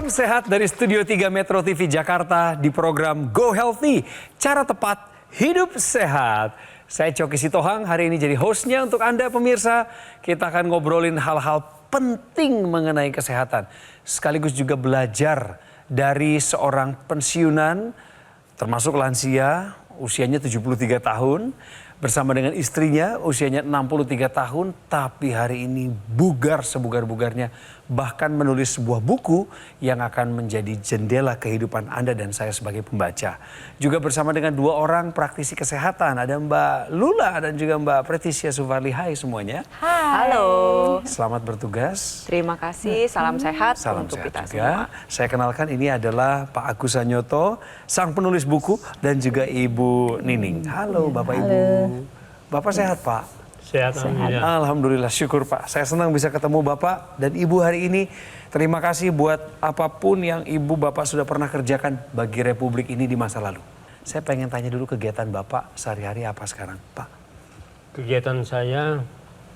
Salam sehat dari Studio 3 Metro TV Jakarta di program Go Healthy, cara tepat hidup sehat. Saya Coki Sitohang, hari ini jadi hostnya untuk Anda pemirsa. Kita akan ngobrolin hal-hal penting mengenai kesehatan. Sekaligus juga belajar dari seorang pensiunan, termasuk lansia, usianya 73 tahun. Bersama dengan istrinya, usianya 63 tahun, tapi hari ini bugar sebugar-bugarnya. Bahkan menulis sebuah buku yang akan menjadi jendela kehidupan Anda dan saya sebagai pembaca. Juga bersama dengan dua orang praktisi kesehatan. Ada Mbak Lula dan juga Mbak Pretisia Suvarli. Hai semuanya. Hai. Halo. Selamat bertugas. Terima kasih, salam sehat Salam untuk sehat kita juga. semua. Saya kenalkan, ini adalah Pak Agus Sanyoto, sang penulis buku, dan juga Ibu Nining. Halo Bapak Ibu. Bapak sehat Pak? Sehat, alhamdulillah. Alhamdulillah, syukur Pak. Saya senang bisa ketemu Bapak dan Ibu hari ini. Terima kasih buat apapun yang Ibu Bapak sudah pernah kerjakan bagi Republik ini di masa lalu. Saya pengen tanya dulu kegiatan Bapak sehari-hari apa sekarang, Pak? Kegiatan saya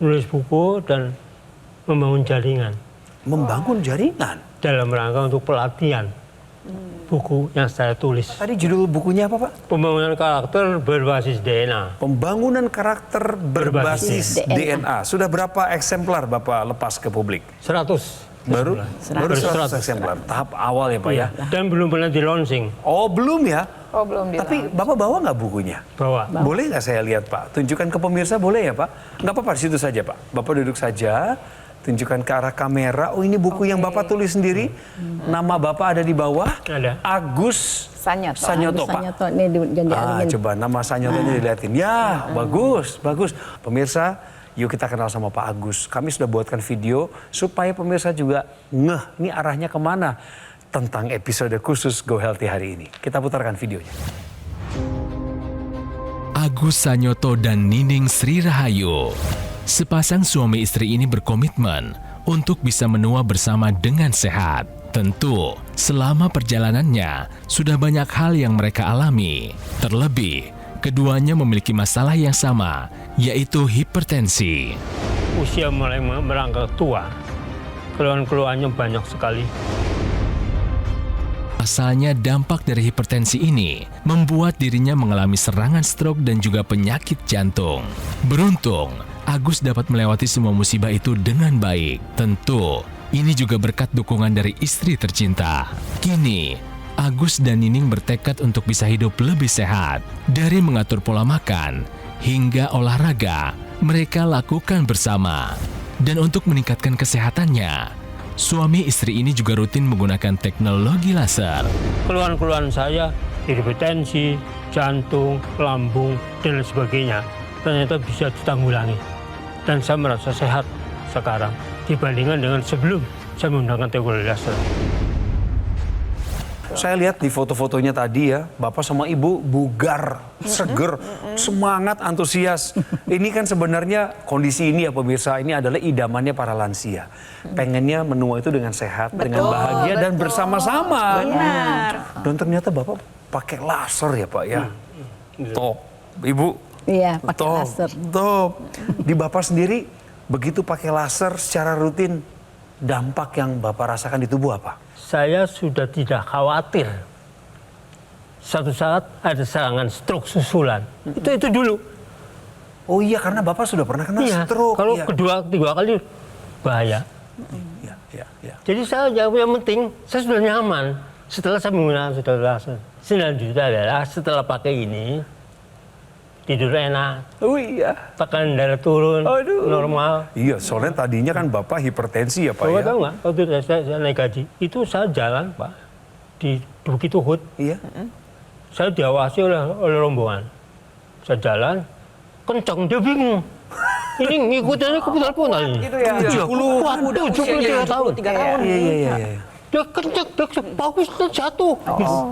menulis buku dan membangun jaringan Membangun jaringan. dalam rangka untuk pelatihan buku yang saya tulis. Tadi judul bukunya apa Pak? Pembangunan karakter berbasis DNA. Pembangunan karakter berbasis DNA. Sudah berapa eksemplar Bapak lepas ke publik? 100. Baru 100 eksemplar. Tahap awal ya Pak ya? Dan belum pernah di launching. Oh belum ya? Oh, belum Tapi Bapak bawa nggak bukunya? Bawa. Boleh nggak saya lihat Pak? Tunjukkan ke pemirsa boleh ya Pak? Nggak apa-apa, di situ saja Pak. Bapak duduk saja, tunjukkan ke arah kamera. Oh ini buku yang Bapak tulis sendiri. Nama Bapak ada di bawah. Ada. Agus Sanyoto. Sanyoto Pak. Sanyoto ini Coba nama Sanyotonya dilihatin. Ya, bagus, bagus. Pemirsa, yuk kita kenal sama Pak Agus. Kami sudah buatkan video supaya pemirsa juga ngeh ini arahnya kemana tentang episode khusus Go Healthy hari ini. Kita putarkan videonya. Agus Sanyoto dan Nining Sri Rahayu. Sepasang suami istri ini berkomitmen untuk bisa menua bersama dengan sehat. Tentu, selama perjalanannya sudah banyak hal yang mereka alami. Terlebih, keduanya memiliki masalah yang sama, yaitu hipertensi. Usia mulai merangkak tua. Keluhan-keluhannya banyak sekali. Pasalnya dampak dari hipertensi ini membuat dirinya mengalami serangan stroke dan juga penyakit jantung. Beruntung, Agus dapat melewati semua musibah itu dengan baik. Tentu, ini juga berkat dukungan dari istri tercinta. Kini, Agus dan Nining bertekad untuk bisa hidup lebih sehat. Dari mengatur pola makan hingga olahraga, mereka lakukan bersama. Dan untuk meningkatkan kesehatannya, suami istri ini juga rutin menggunakan teknologi laser. Keluhan-keluhan saya, hipertensi, jantung, lambung, dan lain sebagainya, ternyata bisa ditanggulangi. Dan saya merasa sehat sekarang dibandingkan dengan sebelum saya menggunakan teknologi laser. Saya lihat di foto-fotonya tadi ya, Bapak sama Ibu bugar, seger, semangat, antusias. Ini kan sebenarnya kondisi ini ya pemirsa, ini adalah idamannya para lansia. Pengennya menua itu dengan sehat, dengan bahagia dan bersama-sama. Benar. Dan ternyata Bapak pakai laser ya Pak ya. Top. Ibu. Iya, pakai top, laser. Top. Di Bapak sendiri begitu pakai laser secara rutin, dampak yang Bapak rasakan di tubuh apa? Saya sudah tidak khawatir. Satu saat ada serangan stroke susulan. Itu dulu. Oh iya, karena Bapak sudah pernah kena Iya. stroke. Kalau Iya. kedua, tiga kali bahaya. Ya. Jadi saya yang penting saya sudah nyaman. Setelah saya menggunakan laser. Selanjutnya adalah setelah pakai ini tidur enak, Oh iya. tekanan darah turun, Aduh. normal. Iya, soalnya tadinya kan Bapak hipertensi ya Pak Bapak ya. tahu nggak, waktu saya naik haji, itu saya jalan Pak, di Bukit Uhud. Iya. Saya diawasi oleh rombongan. Saya jalan, kencang, dia bingung. Ini ngikutin ke putar-putar ini. Gitu ya. 70-an. Waduh, 73 tahun. 3 tahun. Iya. Dia kencang, dia bagus, dia jatuh.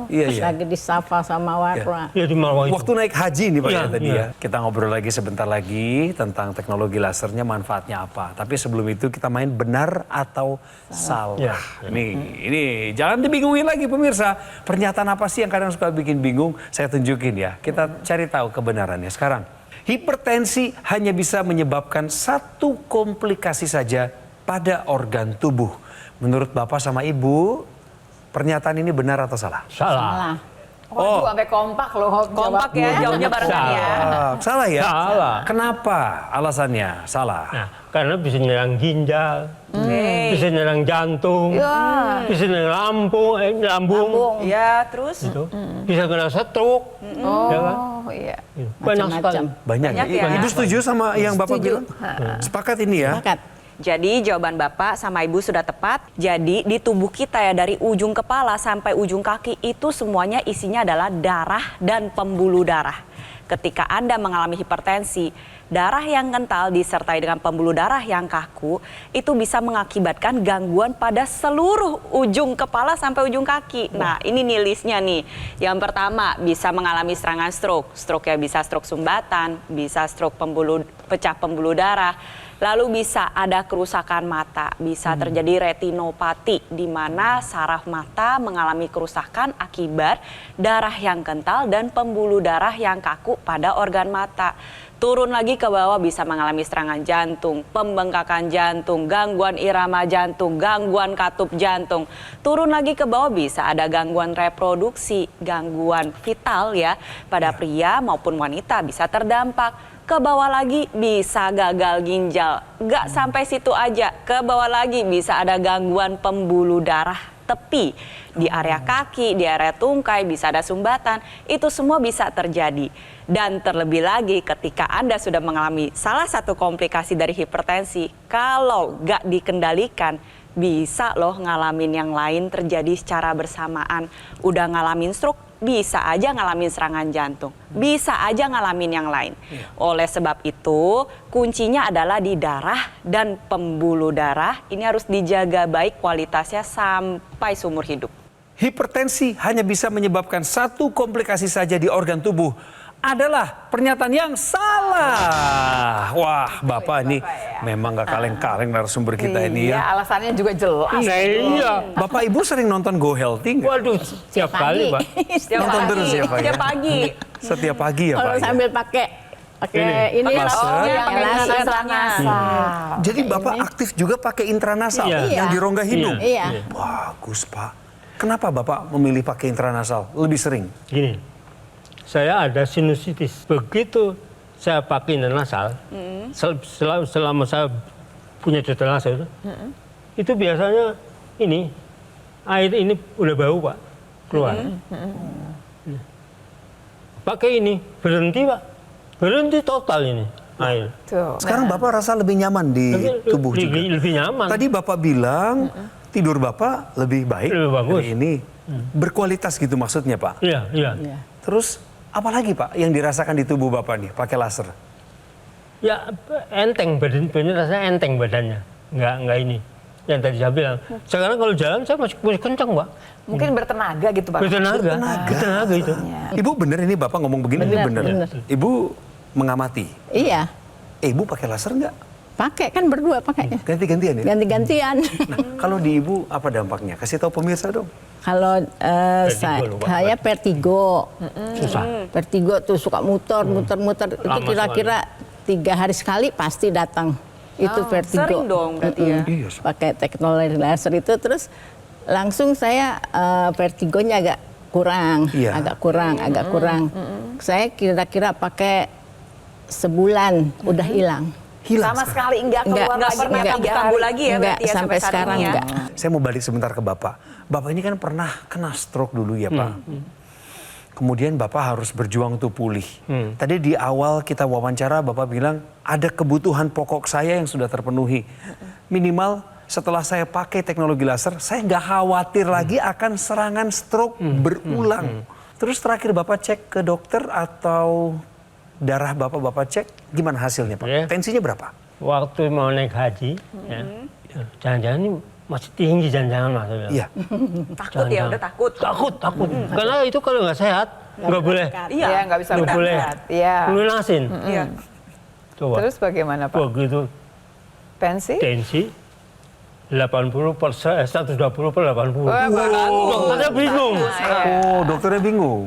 Iya. Lagi disapa sama warna. Ya di Marwah itu. Waktu naik haji nih Pak Iya, ya tadi iya. ya. Kita ngobrol lagi sebentar lagi tentang teknologi lasernya, manfaatnya apa. Tapi sebelum itu kita main benar atau salah. Iya. Ini jangan dibingungin lagi pemirsa. Pernyataan apa sih yang kadang suka bikin bingung? Saya tunjukin ya. Kita cari tahu kebenarannya sekarang. Hipertensi hanya bisa menyebabkan satu komplikasi saja pada organ tubuh. Menurut Bapak sama Ibu, Pernyataan ini benar atau salah? Salah. Waduh, sampai kompak loh. Kompak ya, jawabnya barengan ya. Salah ya? Salah. Kenapa alasannya salah? Nah, karena bisa nyerang ginjal, bisa nyerang jantung, bisa nyerang lambung, Ya, terus gitu. Bisa kena stroke, ya kan? Oh iya. Banyak sekali. Banyak Banyak ya. Ibu setuju sama yang Bapak Setuju. bilang? Sepakat ini ya? Sepakat. Jadi jawaban Bapak sama Ibu sudah tepat. Jadi di tubuh kita ya dari ujung kepala sampai ujung kaki itu semuanya isinya adalah darah dan pembuluh darah. Ketika Anda mengalami hipertensi, darah yang kental disertai dengan pembuluh darah yang kaku itu bisa mengakibatkan gangguan pada seluruh ujung kepala sampai ujung kaki. Nah, ini nih listnya nih. Yang pertama bisa mengalami serangan stroke. Stroke ya bisa stroke sumbatan, bisa stroke pecah pembuluh darah. Lalu bisa ada kerusakan mata, bisa terjadi retinopati di mana saraf mata mengalami kerusakan akibat darah yang kental dan pembuluh darah yang kaku pada organ mata. Turun lagi ke bawah bisa mengalami serangan jantung, pembengkakan jantung, gangguan irama jantung, gangguan katup jantung. Turun lagi ke bawah bisa ada gangguan reproduksi, gangguan vital ya pada pria maupun wanita bisa terdampak. Ke bawah lagi bisa gagal ginjal. Nggak sampai situ aja. Ke bawah lagi bisa ada gangguan pembuluh darah tepi. Di area kaki, di area tungkai, bisa ada sumbatan. Itu semua bisa terjadi. Dan terlebih lagi ketika Anda sudah mengalami salah satu komplikasi dari hipertensi, kalau nggak dikendalikan, bisa loh ngalamin yang lain terjadi secara bersamaan. Udah ngalamin stroke, bisa aja ngalamin serangan jantung, bisa aja ngalamin yang lain. Oleh sebab itu, kuncinya adalah di darah dan pembuluh darah. Ini harus dijaga baik kualitasnya sampai seumur hidup. Hipertensi hanya bisa menyebabkan satu komplikasi saja di organ tubuh. Adalah pernyataan yang salah. Wah, Bapak ini memang gak kaleng-kaleng narasumber kita ini ya. Alasannya juga jelas. Nah, iya. Bapak Ibu sering nonton Go Healthy nggak? Waduh, setiap kali, Pak. Nonton terus ya, Pak, ya? Setiap pagi. Setiap pagi ya, Pak? Kalau ya? sambil pakai ini Masker. pakai intranasal. Jadi Bapak aktif juga pakai intranasal Iya. yang di rongga hidung? Iya. Bagus, Pak. Kenapa Bapak memilih pakai intranasal lebih sering? Gini, saya ada sinusitis. Begitu saya pakai intranasal, selama saya punya intranasal itu biasanya air ini udah bau, Pak, keluar. Pakai ini berhenti, Pak, berhenti total ini air. Tuh. Sekarang Bapak rasa lebih nyaman di tubuh juga? Lebih nyaman. Tadi Bapak bilang tidur Bapak lebih baik Lebih bagus. hari ini. Berkualitas gitu maksudnya, Pak? Iya, iya. Terus apa lagi, Pak, yang dirasakan di tubuh Bapak nih pakai laser? Ya enteng badan rasanya enteng badannya, nggak ini. Yang tadi saya bilang. Sekarang kalau jalan saya masih kencang, Pak. Mungkin bertenaga gitu, Pak. Bertenaga itu. Ibu bener ini Bapak ngomong begini ini bener. Bener. Ibu mengamati. Iya. Ibu pakai laser nggak? Pakai kan berdua pakainya. Ganti-gantian ya? Ganti-gantian. Nah, kalau di Ibu apa dampaknya? Kasih tahu pemirsa dong. Kalau lupa. saya vertigo. Susah. Vertigo tuh suka muter. Itu Lama kira-kira 3 hari sekali pasti datang. Itu vertigo. Sering dong berarti ya. Iya. Pakai teknologi laser itu terus langsung saya vertigonya agak kurang, Iya. agak kurang. Saya kira-kira pakai sebulan udah hilang. Hilang Sama sekarang. sekali enggak keluar Nggak lagi. pernah enggak kambuh lagi ya Enggak, berarti ya sampai saat sekarang ini ya. enggak. Saya mau balik sebentar ke Bapak. Bapak ini kan pernah kena stroke dulu ya, Pak. Kemudian Bapak harus berjuang untuk pulih. Tadi di awal kita wawancara Bapak bilang ada kebutuhan pokok saya yang sudah terpenuhi. Minimal setelah saya pakai teknologi laser, saya nggak khawatir lagi akan serangan stroke berulang. Terus terakhir Bapak cek ke dokter atau darah Bapak cek, gimana hasilnya, Pak? Ya. Tensinya berapa? Waktu mau naik haji, jangan-jangan ini masih tinggi jangan-jangan, Mas. Saya bilang. Iya. Takut ya, udah takut. Takut. Karena itu kalau nggak sehat, nggak boleh Iya, Iya, nggak bisa nggak boleh berangkat. Iya. lunasin. Iya. Coba. Terus bagaimana, Pak? Begitu Pensi? tensi 80%, 120 per 80. Wah, bagus. Dokternya bingung. Oh, dokternya bingung.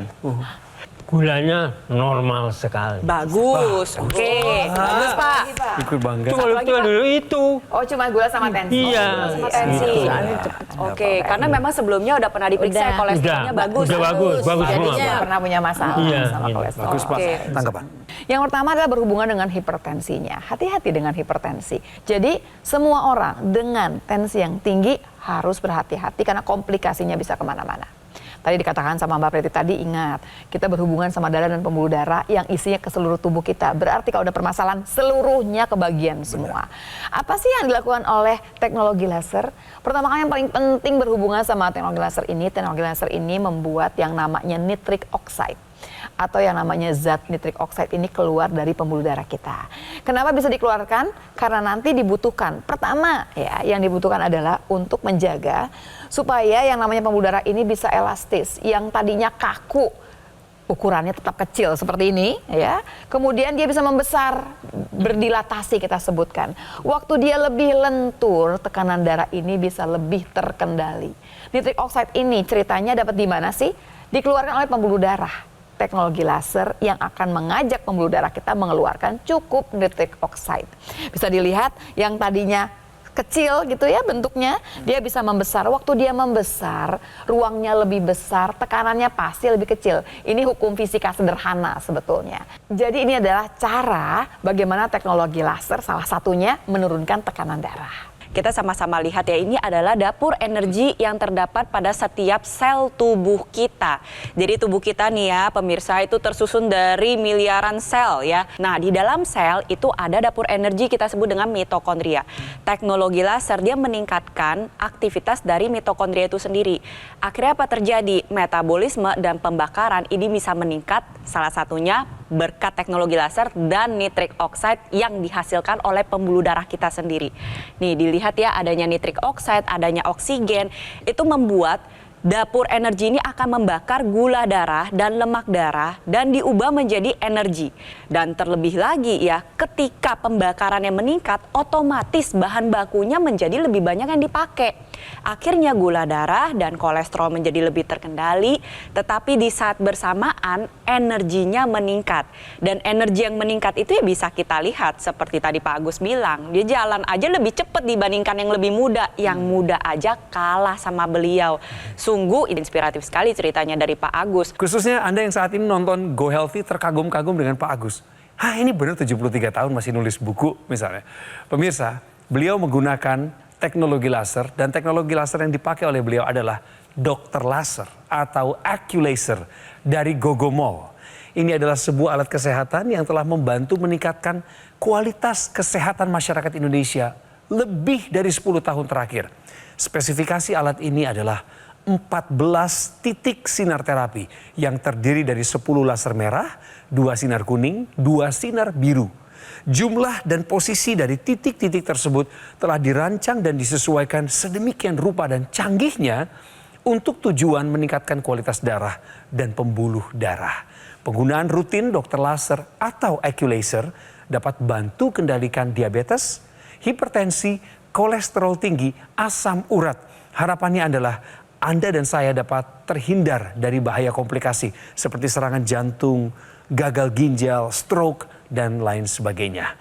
gulanya normal sekali. Bagus, oke. Bagus Pak. Ikut bangga. Itu kalau lagi, itu Pak? dulu itu. Oh, cuma gula sama tensi. Iya. Gula sama tensi. Gitu. Oke, karena memang sebelumnya udah pernah diperiksa Udah. kolesterolnya bagus. Udah bagus semua. Jadinya Nggak pernah punya masalah Iya, sama iya. kolesterol. Bagus Pak. Oke. Tanggapan. Yang pertama adalah berhubungan dengan hipertensinya. Hati-hati dengan hipertensi. Jadi semua orang dengan tensi yang tinggi harus berhati-hati karena komplikasinya bisa kemana-mana. Tadi dikatakan sama Mbak Preti tadi, ingat, kita berhubungan sama darah dan pembuluh darah yang isinya ke seluruh tubuh kita. Berarti kalau ada permasalahan, seluruhnya kebagian semua. Apa sih yang dilakukan oleh teknologi laser? Pertama kali yang paling penting berhubungan sama teknologi laser ini membuat yang namanya nitric oxide. Atau yang namanya zat nitric oxide ini keluar dari pembuluh darah kita. Kenapa bisa dikeluarkan? Karena nanti dibutuhkan. Pertama ya, yang dibutuhkan adalah untuk menjaga supaya yang namanya pembuluh darah ini bisa elastis. Yang tadinya kaku, ukurannya tetap kecil seperti ini ya. Kemudian dia bisa membesar, berdilatasi kita sebutkan. Waktu dia lebih lentur, tekanan darah ini bisa lebih terkendali. Nitric oxide ini ceritanya dapat di mana sih? Dikeluarkan oleh pembuluh darah. Teknologi laser yang akan mengajak pembuluh darah kita mengeluarkan cukup nitric oxide. Bisa dilihat yang tadinya kecil gitu ya bentuknya, dia bisa membesar. Waktu dia membesar, ruangnya lebih besar, tekanannya pasti lebih kecil. Ini hukum fisika sederhana sebetulnya. Jadi ini adalah cara bagaimana teknologi laser salah satunya menurunkan tekanan darah. Kita sama-sama lihat ya, ini adalah dapur energi yang terdapat pada setiap sel tubuh kita. Jadi tubuh kita nih ya pemirsa itu tersusun dari miliaran sel ya. Nah di dalam sel itu ada dapur energi kita sebut dengan mitokondria. Teknologi laser dia meningkatkan aktivitas dari mitokondria itu sendiri. Akhirnya apa terjadi? Metabolisme dan pembakaran ini bisa meningkat, salah satunya berkat teknologi laser dan nitric oxide yang dihasilkan oleh pembuluh darah kita sendiri. Nih dilihat ya, adanya nitric oxide, adanya oksigen, itu membuat dapur energi ini akan membakar gula darah dan lemak darah dan diubah menjadi energi. Dan terlebih lagi ya, ketika pembakarannya meningkat, otomatis bahan bakunya menjadi lebih banyak yang dipakai. Akhirnya gula darah dan kolesterol menjadi lebih terkendali, tetapi di saat bersamaan energinya meningkat. Dan energi yang meningkat itu ya bisa kita lihat seperti tadi Pak Agus bilang, dia jalan aja lebih cepat dibandingkan yang lebih muda. Yang muda aja kalah sama beliau. Sungguh inspiratif sekali ceritanya dari Pak Agus. Khususnya Anda yang saat ini nonton Go Healthy terkagum-kagum dengan Pak Agus. Hah, ini benar 73 tahun masih nulis buku misalnya. Pemirsa, beliau menggunakan teknologi laser dan teknologi laser yang dipakai oleh beliau adalah Dr. Laser atau Accu-Laser dari Gogomol. Ini adalah sebuah alat kesehatan yang telah membantu meningkatkan kualitas kesehatan masyarakat Indonesia lebih dari 10 tahun terakhir. Spesifikasi alat ini adalah 14 titik sinar terapi yang terdiri dari 10 laser merah, 2 sinar kuning, 2 sinar biru. Jumlah dan posisi dari titik-titik tersebut telah dirancang dan disesuaikan sedemikian rupa dan canggihnya untuk tujuan meningkatkan kualitas darah dan pembuluh darah. Penggunaan rutin dokter laser atau Accu-Laser dapat bantu kendalikan diabetes, hipertensi, kolesterol tinggi, asam urat. Harapannya adalah Anda dan saya dapat terhindar dari bahaya komplikasi seperti serangan jantung, gagal ginjal, stroke, dan lain sebagainya.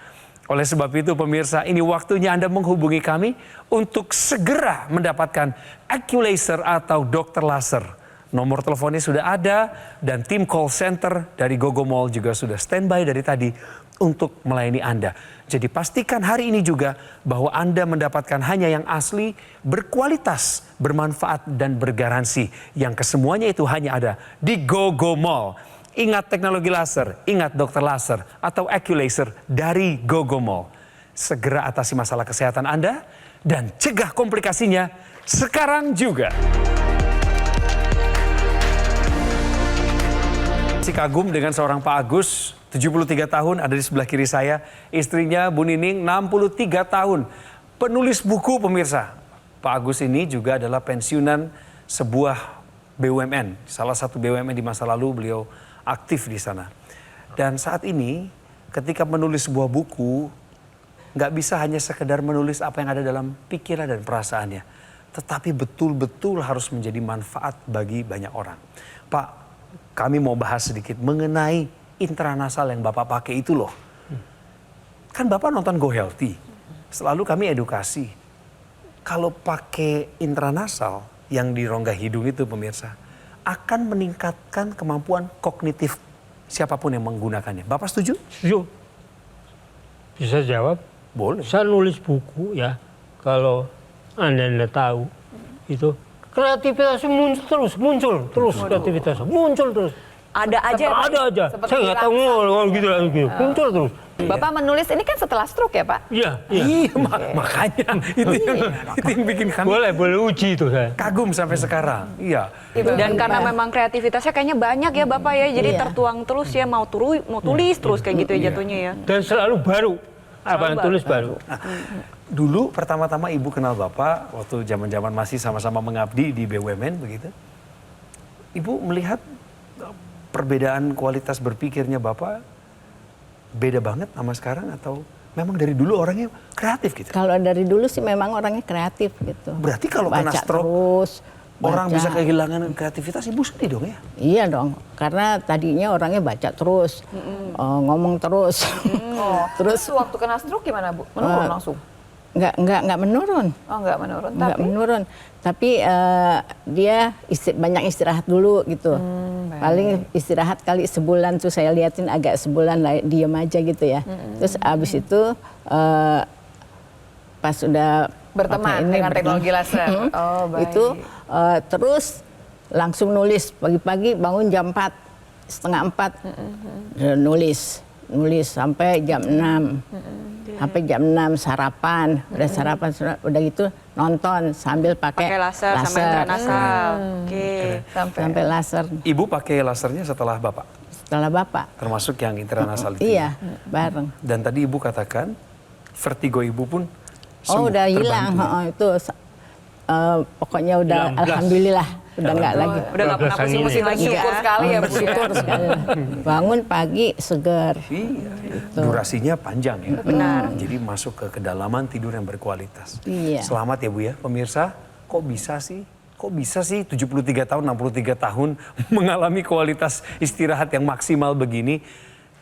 Oleh sebab itu pemirsa, ini waktunya Anda menghubungi kami untuk segera mendapatkan Accu-Laser atau dokter laser. Nomor teleponnya sudah ada dan tim call center dari Gogomol juga sudah standby dari tadi untuk melayani Anda. Jadi pastikan hari ini juga bahwa Anda mendapatkan hanya yang asli, berkualitas, bermanfaat, dan bergaransi. Yang kesemuanya itu hanya ada di Gogomol. Ingat teknologi laser, ingat dokter laser atau Accu-Laser dari Gogomol. Segera atasi masalah kesehatan Anda dan cegah komplikasinya sekarang juga. Si kagum dengan seorang Pak Agus, 73 tahun, ada di sebelah kiri saya. Istrinya Bu Nining, 63 tahun. Penulis buku pemirsa. Pak Agus ini juga adalah pensiunan sebuah BUMN. Salah satu BUMN di masa lalu beliau aktif di sana. Dan saat ini ketika menulis sebuah buku, nggak bisa hanya sekedar menulis apa yang ada dalam pikiran dan perasaannya. Tetapi betul-betul harus menjadi manfaat bagi banyak orang. Pak, kami mau bahas sedikit mengenai intranasal yang Bapak pakai itu loh. Kan Bapak nonton Go Healthy, selalu kami edukasi. Kalau pakai intranasal yang di rongga hidung itu pemirsa, akan meningkatkan kemampuan kognitif siapapun yang menggunakannya. Bapak setuju? Setuju. Bisa jawab? Boleh. Saya nulis buku ya, kalau Anda tahu itu kreativitas muncul terus kreativitas muncul terus. Ada aja ya, Pak? Ada aja. Seperti Saya nggak tahu gitu muncul terus. Bapak menulis ini kan setelah stroke ya Pak? Iya, iya. Iya, makanya itu yang bikin kami Boleh uji itu saya. kagum sampai sekarang. Iya. Dan karena memang kreativitasnya kayaknya banyak ya Bapak ya, jadi Iya. tertuang terus ya, mau tulis terus kayak gitu ya jatuhnya ya. Dan selalu baru. Apa yang tulis baru. Dulu pertama-tama Ibu kenal Bapak waktu zaman-zaman masih sama-sama mengabdi di BUMN begitu. Ibu melihat perbedaan kualitas berpikirnya Bapak beda banget sama sekarang atau memang dari dulu orangnya kreatif gitu? Kalau dari dulu sih memang orangnya kreatif gitu. Berarti kalau kena Baca stroke, terus, orang baca. bisa kehilangan kreativitas, Ibu sedih dong ya? Iya dong, karena tadinya orangnya baca terus, ngomong terus, Terus waktu kena stroke gimana Bu? Menurun langsung? nggak menurun. Oh nggak menurun, Nggak tapi menurun, tapi dia banyak istirahat dulu gitu. Paling istirahat kali sebulan tuh saya liatin agak sebulan lah, diem aja gitu ya. Terus abis itu pas udah berteman dengan teknologi laser. Oh baik. itu terus langsung nulis pagi-pagi bangun jam 4:30 nulis sampai jam 6. Sampai jam 6 sarapan, udah sarapan udah gitu nonton sambil pakai Laser sama intranasal. Oke. sampai laser Ibu pakai lasernya setelah Bapak, setelah Bapak. termasuk yang intranasal itu. Iya, bareng. Dan tadi Ibu katakan vertigo Ibu pun Oh, udah hilang, itu pokoknya udah Hilang, alhamdulillah udah nggak lagi. Udah nggak pernah pusing-pusing lagi. Syukur sekali ya Bu. Bersyukur sekali. Bangun pagi segar. Iya, durasinya panjang ya. Benar. Jadi masuk ke kedalaman tidur yang berkualitas. Iya. Selamat ya Bu ya, pemirsa. Kok bisa sih? 73 tahun, 63 tahun mengalami kualitas istirahat yang maksimal begini?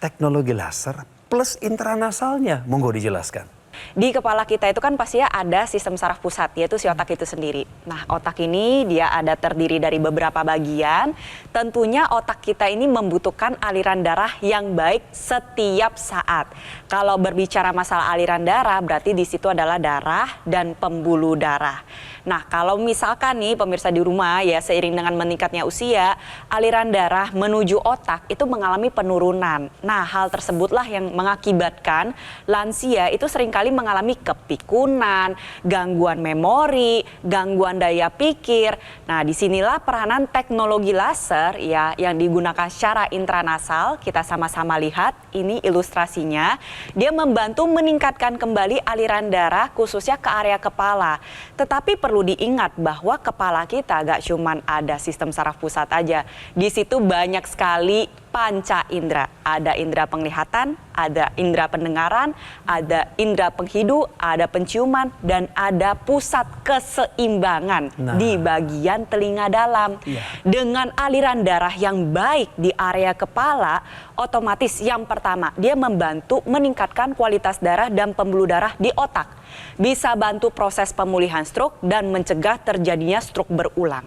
Teknologi laser plus intranasalnya, monggo dijelaskan. Di kepala kita itu kan pasti ada sistem saraf pusat, yaitu si otak itu sendiri. Nah, otak ini dia ada terdiri dari beberapa bagian. Tentunya otak kita ini membutuhkan aliran darah yang baik setiap saat. Kalau berbicara masalah aliran darah, berarti di situ adalah darah dan pembuluh darah. Nah, kalau misalkan nih pemirsa di rumah ya, seiring dengan meningkatnya usia, aliran darah menuju otak itu mengalami penurunan. Nah, hal tersebutlah yang mengakibatkan lansia itu seringkali mengalami kepikunan, gangguan memori, gangguan daya pikir. Nah, disinilah peranan teknologi laser ya yang digunakan secara intranasal. Kita sama-sama lihat ini ilustrasinya. Dia membantu meningkatkan kembali aliran darah khususnya ke area kepala. Tetapi perlu diingat bahwa kepala kita gak cuman ada sistem saraf pusat aja. Di situ banyak sekali panca indera. Ada indera penglihatan, ada indera pendengaran, ada indera penghidu, ada penciuman, dan ada pusat keseimbangan di bagian telinga dalam. Dengan aliran darah yang baik di area kepala, otomatis yang pertama, dia membantu meningkatkan kualitas darah dan pembuluh darah di otak. Bisa bantu proses pemulihan stroke dan mencegah terjadinya stroke berulang.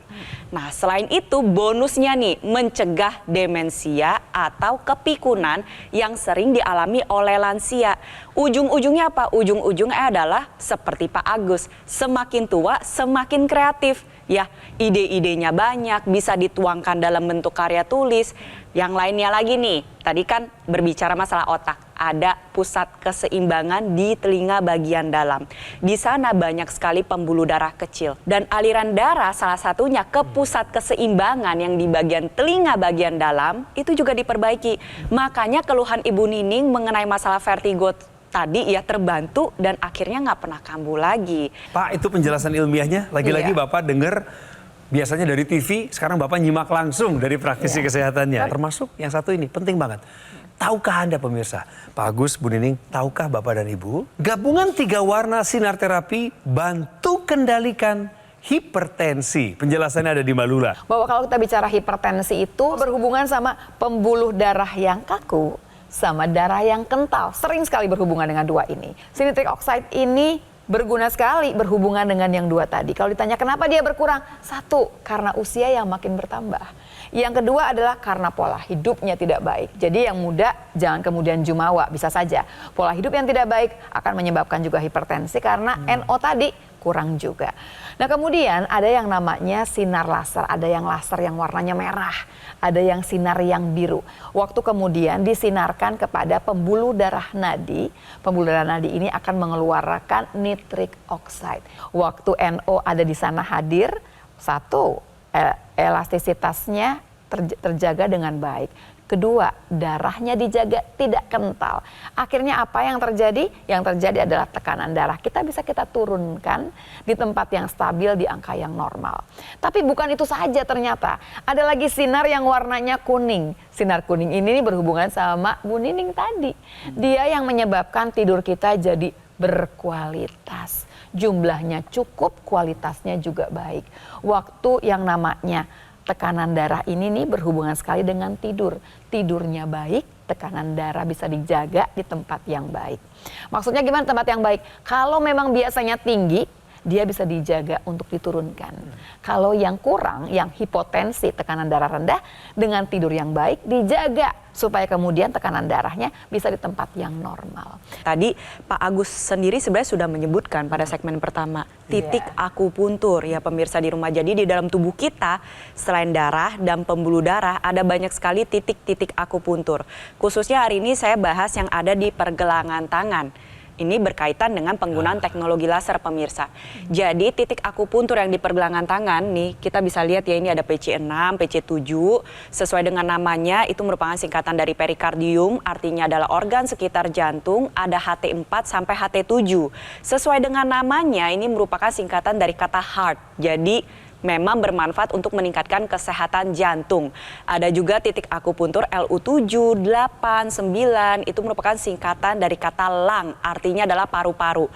Nah, selain itu bonusnya nih, mencegah demensia atau kepikunan yang sering dialami oleh lansia. Ujung-ujungnya apa? Ujung-ujungnya adalah seperti Pak Agus, semakin tua semakin kreatif. Ya, ide-idenya banyak, bisa dituangkan dalam bentuk karya tulis. Yang lainnya lagi nih, tadi kan berbicara masalah otak. Ada pusat keseimbangan di telinga bagian dalam. Di sana banyak sekali pembuluh darah kecil. Dan aliran darah salah satunya ke pusat keseimbangan yang di bagian telinga bagian dalam, itu juga diperbaiki. Makanya keluhan Ibu Nining mengenai masalah vertigo tadi ya terbantu dan akhirnya nggak pernah kambuh lagi. Pak, itu penjelasan ilmiahnya. Lagi-lagi Bapak dengar biasanya dari TV, sekarang Bapak nyimak langsung dari praktisi kesehatannya. Termasuk yang satu ini, penting banget. Tahukah Anda pemirsa, Pak Agus, Bu Nining, tahukah Bapak dan Ibu? Gabungan 3 warna sinar terapi bantu kendalikan hipertensi. Penjelasannya ada di Mbak Lula. Bahwa kalau kita bicara hipertensi itu berhubungan sama pembuluh darah yang kaku sama darah yang kental. Sering sekali berhubungan dengan dua ini. Si nitric oxide ini berguna sekali berhubungan dengan yang dua tadi. Kalau ditanya kenapa dia berkurang? Satu, karena usia yang makin bertambah. Yang kedua adalah karena pola hidupnya tidak baik. Jadi yang muda jangan kemudian jumawa, bisa saja. Pola hidup yang tidak baik akan menyebabkan juga hipertensi karena NO tadi kurang juga. Nah kemudian ada yang namanya sinar laser, ada yang laser yang warnanya merah, ada yang sinar yang biru. Waktu kemudian disinarkan kepada pembuluh darah nadi ini akan mengeluarkan nitric oxide. Waktu NO ada di sana hadir, satu, elastisitasnya terjaga dengan baik. Kedua, darahnya dijaga tidak kental. Akhirnya apa yang terjadi? Yang terjadi adalah tekanan darah kita turunkan di tempat yang stabil di angka yang normal. Tapi bukan itu saja ternyata. Ada lagi sinar yang warnanya kuning. Sinar kuning ini berhubungan sama Bu Nining tadi. Dia yang menyebabkan tidur kita jadi berkualitas. Jumlahnya cukup, kualitasnya juga baik. Waktu yang namanya tekanan darah ini nih berhubungan sekali dengan tidur. Tidurnya baik, tekanan darah bisa dijaga di tempat yang baik. Maksudnya gimana tempat yang baik? Kalau memang biasanya tinggi, dia bisa dijaga untuk diturunkan. Kalau yang kurang, yang hipotensi, tekanan darah rendah, dengan tidur yang baik dijaga supaya kemudian tekanan darahnya bisa di tempat yang normal. Tadi Pak Agus sendiri sebenarnya sudah menyebutkan pada segmen pertama titik akupuntur ya pemirsa di rumah. Jadi di dalam tubuh kita selain darah dan pembuluh darah ada banyak sekali titik-titik akupuntur. Khususnya hari ini saya bahas yang ada di pergelangan tangan. Ini berkaitan dengan penggunaan teknologi laser pemirsa. Jadi titik akupuntur yang di pergelangan tangan nih kita bisa lihat ya ini ada PC6, PC7. Sesuai dengan namanya itu merupakan singkatan dari perikardium, artinya adalah organ sekitar jantung, ada HT4 sampai HT7. Sesuai dengan namanya ini merupakan singkatan dari kata heart. Jadi memang bermanfaat untuk meningkatkan kesehatan jantung. Ada juga titik akupuntur LU7, 8, 9, itu merupakan singkatan dari kata lung, artinya adalah paru-paru.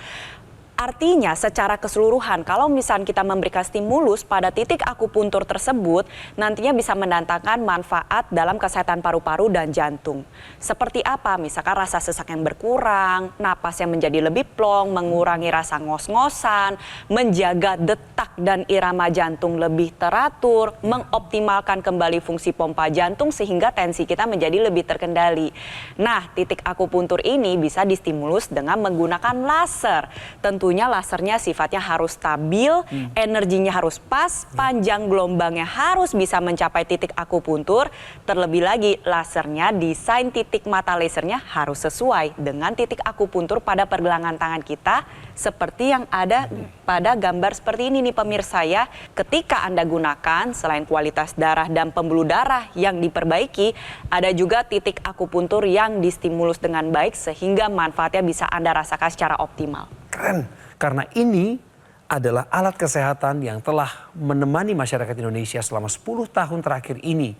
Artinya secara keseluruhan kalau misalnya kita memberikan stimulus pada titik akupuntur tersebut nantinya bisa mendatangkan manfaat dalam kesehatan paru-paru dan jantung. Seperti apa? Misalkan rasa sesak yang berkurang, napas yang menjadi lebih plong, mengurangi rasa ngos-ngosan, menjaga detak dan irama jantung lebih teratur, mengoptimalkan kembali fungsi pompa jantung sehingga tensi kita menjadi lebih terkendali. Nah, titik akupuntur ini bisa distimulus dengan menggunakan laser. Tentunya lasernya sifatnya harus stabil, energinya harus pas, panjang gelombangnya harus bisa mencapai titik akupuntur. Terlebih lagi lasernya, desain titik mata lasernya harus sesuai dengan titik akupuntur pada pergelangan tangan kita seperti yang ada pada gambar seperti ini nih pemirsa ya. Ketika Anda gunakan selain kualitas darah dan pembuluh darah yang diperbaiki, ada juga titik akupuntur yang distimulus dengan baik sehingga manfaatnya bisa Anda rasakan secara optimal. Keren, karena ini adalah alat kesehatan yang telah menemani masyarakat Indonesia selama 10 tahun terakhir ini.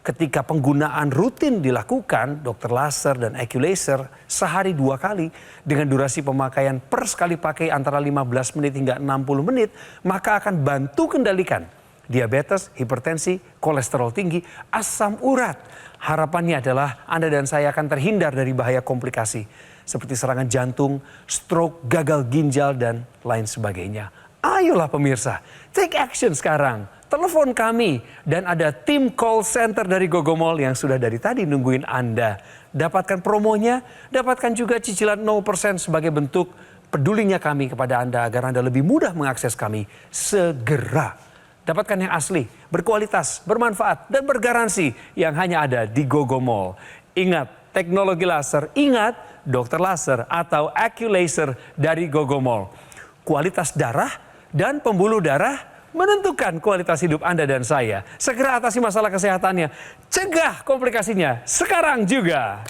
Ketika penggunaan rutin dilakukan, dokter laser dan AccuLaser sehari 2 kali dengan durasi pemakaian per sekali pakai antara 15 menit hingga 60 menit, maka akan bantu kendalikan diabetes, hipertensi, kolesterol tinggi, asam urat. Harapannya adalah Anda dan saya akan terhindar dari bahaya komplikasi seperti serangan jantung, stroke, gagal ginjal, dan lain sebagainya. Ayolah pemirsa, take action sekarang. Telepon kami dan ada tim call center dari Gogomall yang sudah dari tadi nungguin Anda. Dapatkan promonya, dapatkan juga cicilan 0% sebagai bentuk pedulinya kami kepada Anda agar Anda lebih mudah mengakses kami. Segera dapatkan yang asli, berkualitas, bermanfaat, dan bergaransi yang hanya ada di Gogomall. Ingat, teknologi laser, ingat dokter laser atau AccuLaser dari Gogomall. Kualitas darah dan pembuluh darah menentukan kualitas hidup Anda dan saya. Segera atasi masalah kesehatannya, cegah komplikasinya sekarang juga.